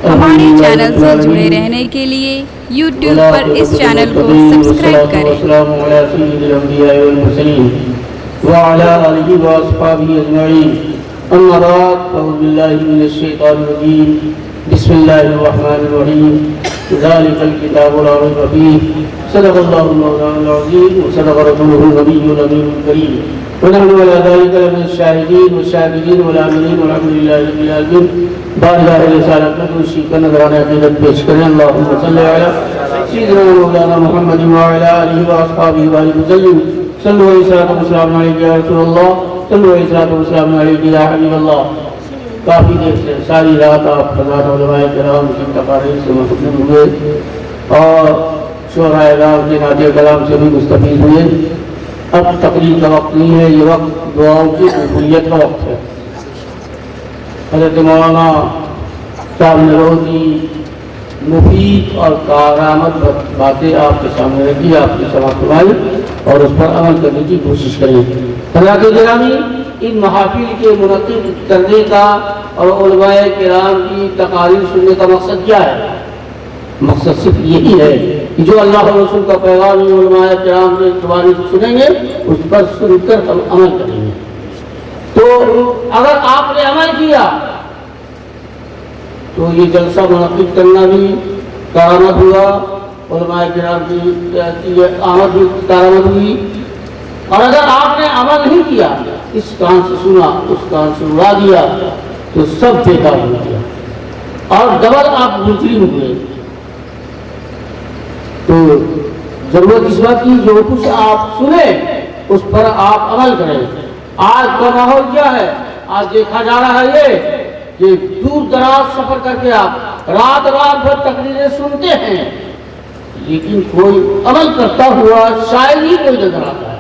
ہمارے چینل سے جڑے رہنے کے لیے یوٹیوب پر اس چینل کو سبسکرائب کریں۔ والسلام علی سید الانبیاء والمرسلین وعلی آلہ واصحابہ اجمعین، اما بعد فاعوذ باللہ من الشیطان الرجیم، بسم اللہ الرحمن الرحیم، ذالک الکتاب لا ریب فیہ، صدق اللہ مولانا العظیم وصدق رسولہ النبی الامین الکریم، ونحن على ذلك لمن الشاهدين والشاكرين والعاملين والحمد لله رب العالمين۔ بارگاہ رسالت میں دوسری کا نظرانہ عقیدت پیش کریں۔ اللہم صلی علی سیدنا مولانا محمد وعلی آلہ واصحابہ وسلم۔ صلوا علیہ السلام علیکہ یا رسول اللہ، صلوا علیہ السلام علیکہ یا حبیب اللہ۔ کافی دیر سے ساری رات آپ حضرات علماء کرام کی تقاریر سے محروم ہوئے اور شعراء اعلام کے نعت کلام سے بھی مستفید ہوئے۔ اب تقریر کا وقت نہیں ہے، یہ وقت دعاؤں کی قبولیت کا وقت ہے۔ حضرت مولانا صاحب نے بہت ہی مفید اور کارآمد باتیں آپ کے سامنے رکھی، آپ کی سماعت فرمائی اور اس پر عمل کرنے کی کوشش کریں۔ حضرات گرامی، ان محافل کے منعقد کرنے کا اور علماء کرام کی تقاریر سننے کا مقصد کیا ہے؟ مقصد صرف یہی ہے کہ جو اللہ اور رسول کا پیغام علماء کرام کے زبانی سنیں گے اس پر سن کر ہم عمل کریں گے۔ تو اگر آپ نے عمل کیا تو یہ جلسہ منعقد کرنا بھی کارآمد ہوا، علماء کرام کی آمد بھی کارآمد ہوئی، اور اگر آپ نے عمل نہیں کیا، اس کان سے سنا اس کان سے اڑا دیا تو سب بیکار ہو گیا اور ڈبل آپ مجرم ہوئے۔ تو ضرورت اس بات کی جو کچھ آپ سنیں اس پر آپ عمل کریں۔ آج کا ماحول کیا ہے؟ آج دیکھا جا رہا ہے یہ کہ دور دراز سفر کر کے آپ رات بھر تقریریں سنتے ہیں لیکن کوئی عمل کرتا ہوا شاید ہی کوئی نظر آتا ہے۔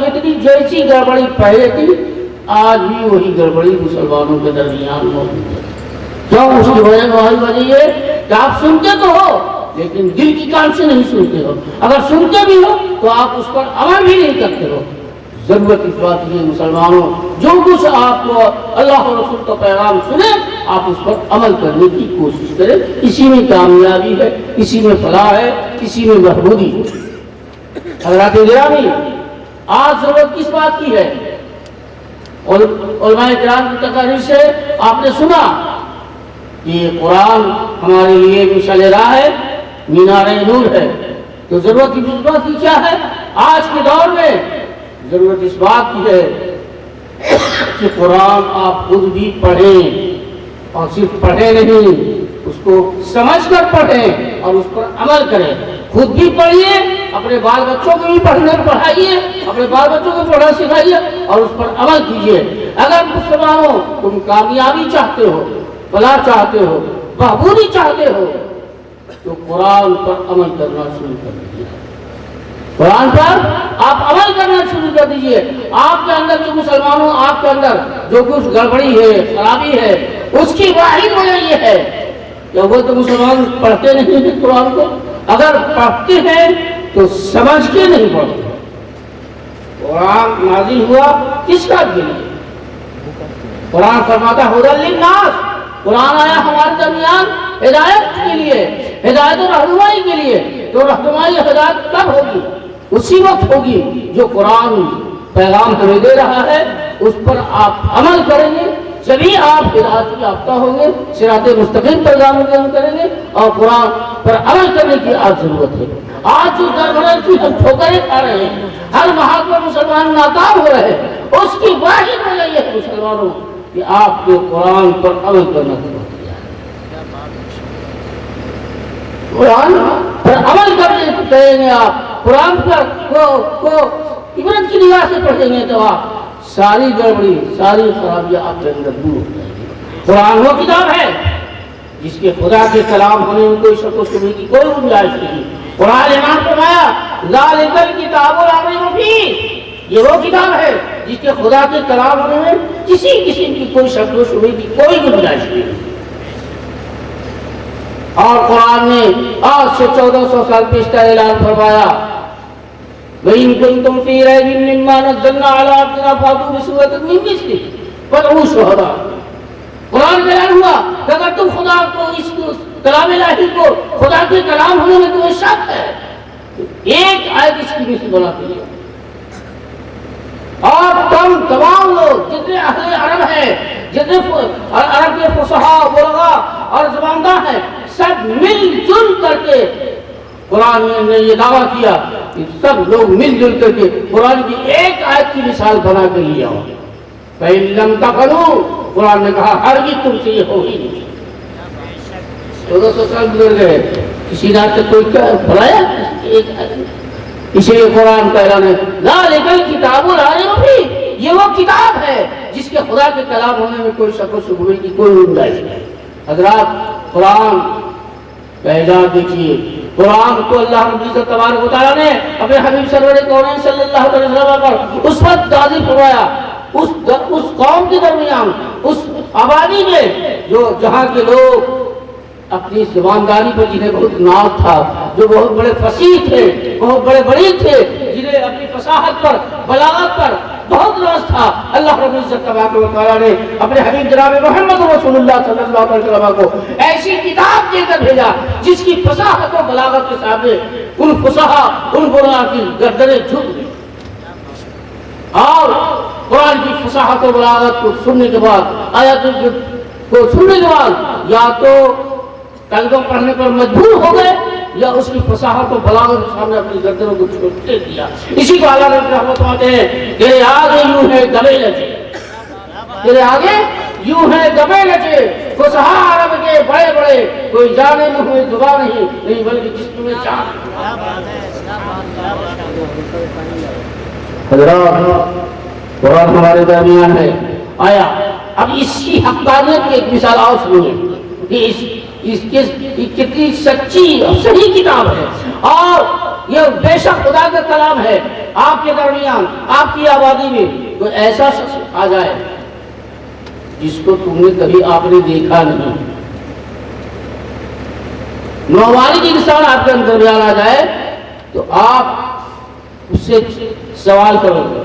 جتنی جیسی گڑبڑی پہلے تھی آج بھی وہی گڑبڑی مسلمانوں کے درمیان موجود ہے۔ کیوں؟ اس کی وجہ یہ کہ آپ سنتے تو ہو لیکن دل کی کان سے نہیں سنتے ہو، اگر سنتے بھی ہو تو آپ اس پر عمل بھی نہیں کرتے ہو۔ ضرورت اس بات کی مسلمانوں، جو کچھ آپ کو اللہ اور رسول کا پیغام سنے آپ اس پر عمل کرنے کی کوشش کریں، اسی میں کامیابی ہے، اسی میں فلاح ہے، اسی میں بہبودی ہے۔ حضرات گرامی، آج ضرورت کس بات کی ہے؟ علماء کرام کی تقاریر سے آپ نے سنا کہ یہ قرآن ہمارے لیے مشعل راہ ہے، مینار نور ہے۔ تو ضرورت اس بات کی کیا ہے؟ آج کے دور میں ضرورت اس بات کی ہے کہ قرآن آپ خود بھی پڑھیں اور صرف پڑھیں نہیں، اس کو سمجھ کر پڑھیں اور اس پر عمل کریں۔ خود بھی پڑھیے، اپنے بال بچوں کو بھی پڑھائیے، اپنے بال بچوں کو پڑھنا سکھائیے اور اس پر عمل کیجیے۔ اگر مسلمانوں تم کامیابی چاہتے ہو، فلاح چاہتے ہو، بہبودی چاہتے ہو تو قرآن پر عمل کرنا شروع کر دیجیے۔ قرآن پر آپ عمل کرنا شروع کر دیجیے۔ آپ کے اندر جو مسلمانوں، آپ کے اندر جو کچھ گڑبڑی ہے، خرابی ہے، اس کی واحد وجہ یہ ہے کہ وہ تو مسلمان پڑھتے نہیں ہیں قرآن کو، اگر پڑھتے ہیں تو سمجھ کے نہیں پڑھتے۔ قرآن نازل ہوا کس کام کے لیے؟ قرآن فرماتا ہے ھدی للناس، قرآن آیا ہمارے درمیان ہدایت کے لیے، ہدایت و رہنمائی کے لیے۔ تو رہنمائی ہدایت کب ہوگی؟ اسی وقت ہوگی جو قرآن پیغام ہمیں دے رہا ہے اس پر آپ عمل کریں گے، جبھی آپ ہدایت یافتہ ہوں گے، صراط مستقیم پر گامزن کریں گے اور قرآن پر عمل کرنے کی آج ضرورت ہے۔ آج جو دربرن کی ہم ٹھوکریں کھا رہے ہیں، ہر محاذ پر مسلمان ناکام ہو رہے ہیں، اس کی واحد وجہ یہ ہے مسلمانوں کہ آپ کے قرآن پر عمل کرنا ضرورت ہے۔ قرآن پر عمل کریں گے، آپ قرآن پر کو عبرت کی نگاہ سے پڑھیں گے تو آپ ساری گڑبڑی، ساری خرابیاں آپ کے اندر دور ہو جائیں گی۔ قرآن وہ کتاب ہے جس کے خدا کے کلام ہونے میں کوئی شک و شبہ کی کوئی گنجائش نہیں۔ قرآن امام فرمایا ذالک الکتاب لا ریب فیہ، یہ وہ کتاب ہے جس کے خدا کے کلام ہونے میں کسی قسم کی کوئی شک و شبہ کی کوئی گنجائش نہیں۔ اور قرآن نے آج سے 1400 سال پیشتر اعلان فرمایا وَإِن كُنتُمْ فِي رَيْبٍ مِّمَّا نَزَّلْنَا عَلَىٰ عَبْدِنَا فَأْتُوا بِسُورَةٍ مِّن مِّثْلِهِ وَادْعُوا شُهَدَاءَكُمْ۔ قرآن بیان ہوا کہ اگر تم خدا کو اس کلام الہی کو خدا کے کلام ہونے میں تمہیں شک ہے تو ایک آیت اس کی مثل بنا کے لیا. اور تمام لوگ جتنے اہل عرب ہیں، جتنے عرب کے فصحاء بلغاء اور زباندار ہیں، سب مل جل کر کے قرآن نے یہ دعویٰ کیا کہ سب لوگ مل جل کر کے قرآن کی ایک آیت کی مثال بنا کے لیا ہو. فَإِن لَمْ تَفْعَلُوا، قرآن نے کہا ہرگز تم سے یہ ہو ہی نہیں. 1400 سال گزر گئے، کسی نے آج تک کوئی کیا بلایا ایک آیت. اسی لیے قرآن کا اعلان ہے ذَلِكَ الْكِتَابُ لَا رَيْبَ فِيهِ، یہ وہ کتاب ہے جس کے خدا کے کلام ہونے میں کوئی شک و شبہے کی کوئی گنجائش نہیں. حضرات قرآن کا اعجاز دیکھیے. قرآن کو اللہ رب العزت تبارک و تعالیٰ نے اپنے حبیب سرور کونین صلی اللہ علیہ وسلم پر اس وقت نازل فرمایا اس قوم کے درمیان، اس آبادی میں جو جہاں کے لوگ اپنی زبانداری پر جنہیں بہت ناز تھا، جو بہت بڑے فصیح تھے، بہت بڑے بڑی تھے، جنہیں اپنی فصاحت پر بلاغت پر بہت ناز تھا، اللہ رب العزت تبارک و تعالیٰ نے اپنے حبیب جناب محمد رسول اللہ صلی اللہ علیہ وسلم کو ایسی کتاب دے کر بھیجا جس کی فصاحت و بلاغت کے سامنے ان فصحاء ان بلغاء کی گردنیں جھک گئی. اور قرآن کی فصاحت و بلاغت کو سننے کے بعد، آیات کو سننے کے بعد یا تو کلمہ پڑھنے پر مجبور ہو گئے یا اس کی فصاحت و بلاغت کے سامنے اپنی گردنوں کو چھوڑتے دیا. اسی کو اللہ رب رحمت فرماتے ہیں تیرے آگے یوں ہے دبے لچے، تیرے آگے یوں ہے دبے لچے، فصحاء عرب کے بڑے بڑے، کوئی جانے میں ہوئے زبان نہیں بلکہ جسم میں جان. حضرات قرآن ہمارے درمیان ہے. آیا اب اس کی حقانیت کی ایک مثال اور سنیے کہ اس کتنی سچی اور صحیح کتاب ہے، اور یہ بے شک خدا کا کلام ہے. آپ کے درمیان، آپ کی آبادی میں کوئی ایسا شخص آ جائے جس کو تم نے کبھی آپ نے دیکھا نہیں، نووالد انسان آپ کے درمیان آ جائے تو آپ اس سے سوال کرو گے.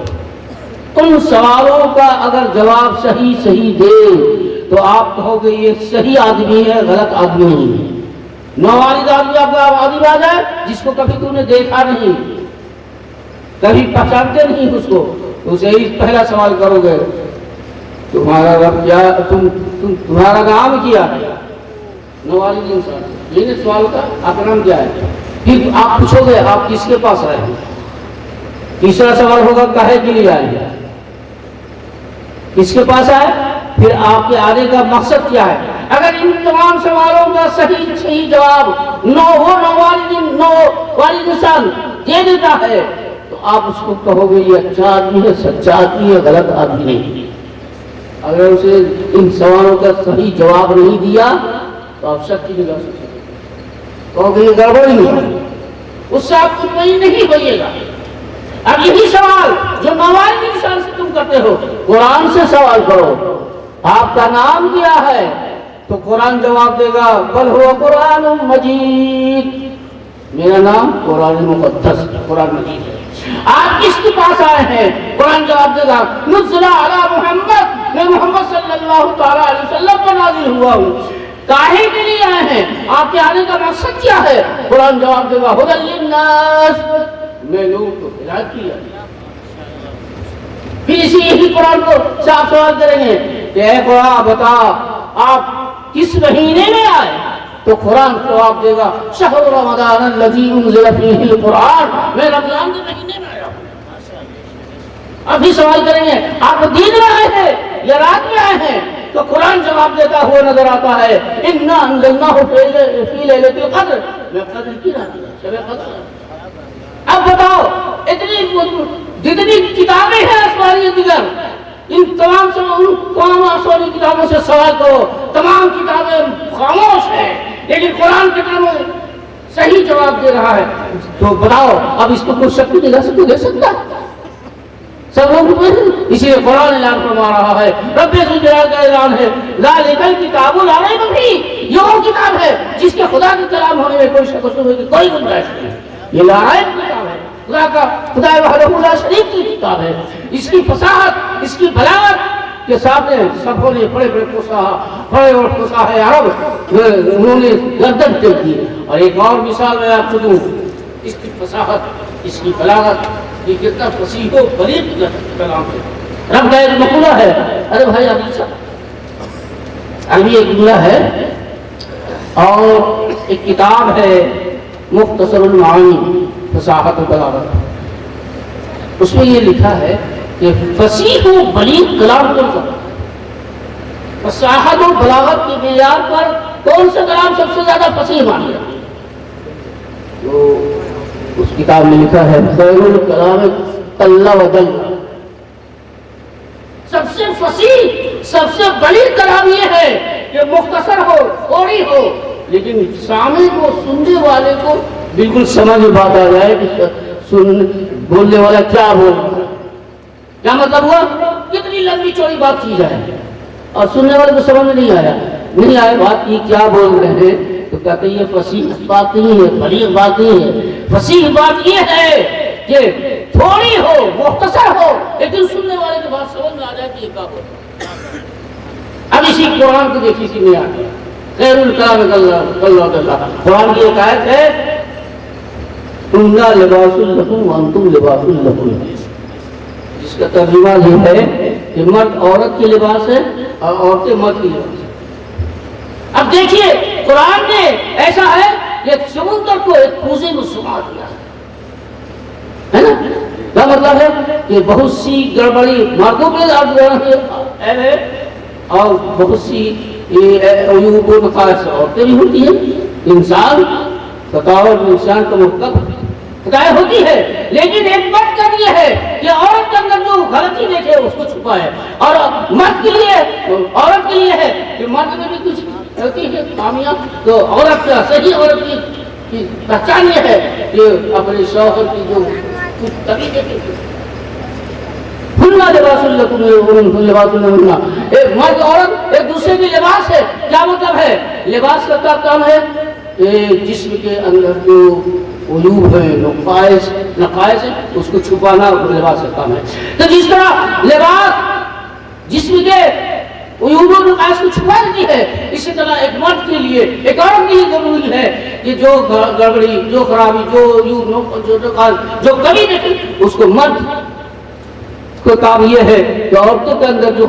ان سوالوں کا اگر جواب صحیح دے تو آپ کہو گے یہ صحیح آدمی ہے، غلط آدمی نہیں ہے. نووالد آدمی آپ کا آدمی آ جائے جس کو کبھی تم نے دیکھا نہیں، کبھی پہچانتے نہیں اس کو، تو اسے ہی پہلا سوال کرو گے تمہارا رب کیا، تمہارا نام کیا ہے؟ نووالد انسان یہ سوال کا آپ کا نام کیا ہے؟ پھر آپ پوچھو گے آپ کس کے پاس آئے ہیں. تیسرا سوال ہوگا کہے کے لیے آئے، کس کے پاس آئے، پھر آپ کے آنے کا مقصد کیا ہے. اگر ان تمام سوالوں کا صحیح جواب نووالد انسان دے دیتا ہے تو آپ اس کو کہو گے یہ اچھا آدمی ہے، سچا آدمی ہے، غلط آدمی نہیں. اگر اسے ان سوالوں کا صحیح جواب نہیں دیا تو آپ شک کی نگاہ سے کہو گے یہ گڑبڑ ہی ہے، اس سے آپ مطمئن نہیں ہوئیے گا. اب یہی سوال جو نووالد انسان سے تم کرتے ہو، قرآن سے سوال کرو آپ کا نام کیا ہے، تو قرآن جواب دے گا بل ہوا قرآن مجید، میرا نام قرآن مقدس قرآن مجید ہے. آپ کس کے پاس آئے ہیں، قرآن جواب دے گا نزل علی محمد، میں محمد صلی اللہ تعالی علیہ وسلم پر نازل ہوا ہوں. کاہے کے لیے آئے ہیں، آپ کے آنے کا مقصد کیا ہے، قرآن جواب دے گا ھدی للناس، میں لوگوں کو ہدایت کیا. پھر یہی قرآن کو صاف سوال کریں گے کہ اے قرآن بتا آپ کس مہینے میں آئے، تو قرآن جواب دے گا شہر رمضان الذی انزل فیہ القرآن، میں رمضان کے مہینے میں آیا ہوں. ابھی سوال کریں گے آپ دن میں آئے ہیں یا رات میں آئے ہیں، تو قرآن جواب دیتا ہوا نظر آتا ہے انا انزلناہ فی لیلۃ القدر، میں قدر کی رات ہے، شب قدر. اب بتاؤ جتنی کتابیں ہیں آسمانی دیگر، ان تمام آسمانی کتابوں سے سوال کرو، تمام کتابیں خاموش ہیں، لیکن قرآن کتابوں صحیح جواب دے رہا ہے. تو بتاؤ اب اس کو کوئی شک نہیں دے سکتا سب لوگ. اسی لیے قرآن اعلان فرما رہا ہے، رب ذوالجلال کا اعلان ہے ذالک الکتاب لا ریب فیہ، یہ وہ کتاب ہے جس کے خدا کے کلام ہونے میں کوئی شک و شبہے کی کوئی گنجائش نہیں. یہ لا ریب کتاب ہے، خدا وحدہ لا شریک کی کتاب ہے. اس کی فصاحت، اس کی بلاغت کے سامنے سبوں نے بڑے اور فصاح عرب انہوں نے گردن ٹیک دی. اور ایک اور مثال میں آپ کو دوں، اس کی فصاحت، اس کی بلاغت، یہ کتنا فصیح و بلیغ کلام ہے. رب کا ایک مقولہ ہے، ارے بھائی ابھی ایک جملہ ہے اور ایک کتاب ہے مختصر المعانی فصاحت و بلاغت. اس میں یہ لکھا ہے کہ فصیح و بلیغ کلام کون سا؟ فصاحت و بلاغت کے معیار پر کون سا کلام سب سے زیادہ فصیح مانا جاتا ہے؟ تو اس کتاب میں لکھا ہے خیر الکلام قل و دل. سب سے فصیح، سب سے بلیغ کلام یہ ہے کہ مختصر ہو، تھوڑی ہو، لیکن سامع کو، سننے والے کو بالکل سمجھ میں بات آ جائے کہ بولنے والا کیا بول رہا ہے. کیا مطلب ہوا؟ کتنی لمبی چوڑی بات کی جائے اور سننے والے کو سمجھ میں نہیں آیا بات کی کیا بول رہے ہیں، تو کہتے ہیں یہ فصیح بات نہیں ہے، بلیغ بات نہیں ہے. فصیح بات یہ ہے کہ تھوڑی ہو، مختصر ہو، لیکن سننے والے کی بات سمجھ میں آ جائے کہ یہ کیا بول رہا ہے. اب اسی قرآن کو دیکھیے، اسی میں آتے ہیں خیر الکلام اللہ. قرآن کی ایک آیت ہے تمنا لباس لکم وانتم لباس لکم، جس کا ترجمہ یہ ہے کہ مرد عورت کی لباس ہے اور عورتیں مرد کی لباس ہے. اب دیکھیے قرآن نے ایسا ہے کہ سمندر کو ایک کوزے میں سما دیا ہے نا. کیا مطلب ہے کہ بہت سی گڑبڑی مردوں کے ہے اور بہت سی عیوب و نقائص عورتیں بھی ہوتی ہیں. انسان بطور انسان کا مطلب خدای ہوتی ہے، لیکن ایک مرد کا یہ ہے کہ عورت کے اندر جو غلطی دیکھے اس کو چھپائے، اور مرد کے لیے، عورت کے لیے ہے کہ مرد میں بھی کچھ ہوتی ہے خامیاں، تو عورت کا صحیح عورت کی پہچان یہ ہے کہ اپنے شوہر کی جو کچھ کمی دیکھے. ہننا لباس لکم وانتم لباس لہن، ایک مرد عورت ایک دوسرے کے لباس ہے. کیا مطلب ہے؟ لباس کا کام ہے جسم کے اندر جو عیوب ہے، نقائص ہے، اس کو چھپانا لباس کا کام ہے. تو جس طرح لباس جسم کے عیوب و نقائص کو چھپا دیتی ہے، اسی طرح ایک مرد کے لیے، ایک عورت کے لیے ضروری ہے کہ جو گڑبڑی، جو خرابی، جو عیوب، جو کمی دیکھے اس کو مرد کا کام یہ ہے کہ عورتوں کے اندر جو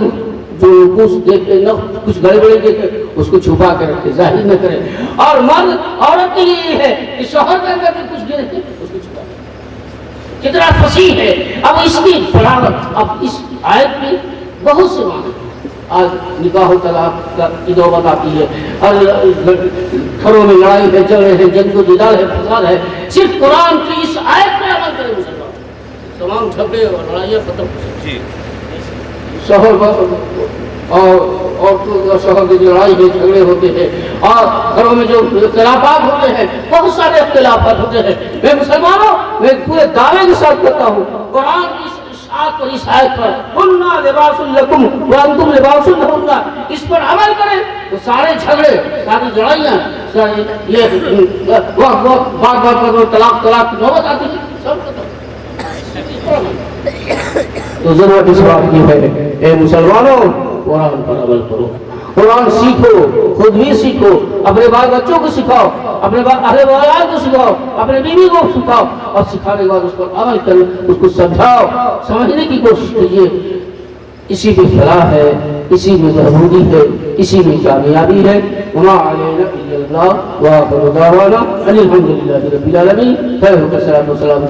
کچھ دیکھے نہ کچھ گڑبڑی دیکھے اس کو چھپا کر رکھے، ظاہر نہ کرے. اور مرد عورت کے لیے یہ ہے کہ شوہر کے اندر جو کچھ دیکھے اس کو چھپا کرے. کتنا فصیح ہے. اب اس کی بلاغت، اب اس آیت میں بہت سے معنی. آج نکاح و طلاق کی نوبت آتی ہے، گھروں میں لڑائی ہے، جھگڑے ہیں، جنگ و جدال ہے، فساد ہے. صرف قرآن کی اس آیت پر عمل کرے مسلمان، تمام جھگڑے اور لڑائیاں ختم ہو سکتی. شوہر اور عورتوں اور شوہر کی لڑائی ہے، جھگڑے ہوتے ہیں، اور گھروں میں جو اختلافات ہوتے ہیں، بہت سارے اختلافات ہوتے ہیں. میں مسلمانوں، میں پورے دعوے کے ساتھ کہتا ہوں قرآن کی اس آیت پر ہننا لباس لکم وانتم لباس لہن، اس پر عمل کریں تو سارے جھگڑے، ساری لڑائیاں، یہ بار طلاق کی نوبت آتی ہے، سب ختم. تو ضرورت اس بات کی ہے اے مسلمانوں قرآن پر عمل کرو، قرآن سیکھو، خود بھی سیکھو، اپنے بال بچوں کو سکھاؤ، اپنے اہل وعیال کو سکھاؤ، اپنے بیوی کو سکھاؤ، اور سکھانے کے بعد اس پر عمل کرو، اس کو سمجھاؤ، سمجھنے کی کوشش کیجیے. اسی میں فلاح ہے، اسی میں بہبودی ہے، اسی میں کامیابی ہے. وما علینا الا البلاغ وآخر دعوانا ان الحمد للہ رب العالمین. خیر و سلام و سلام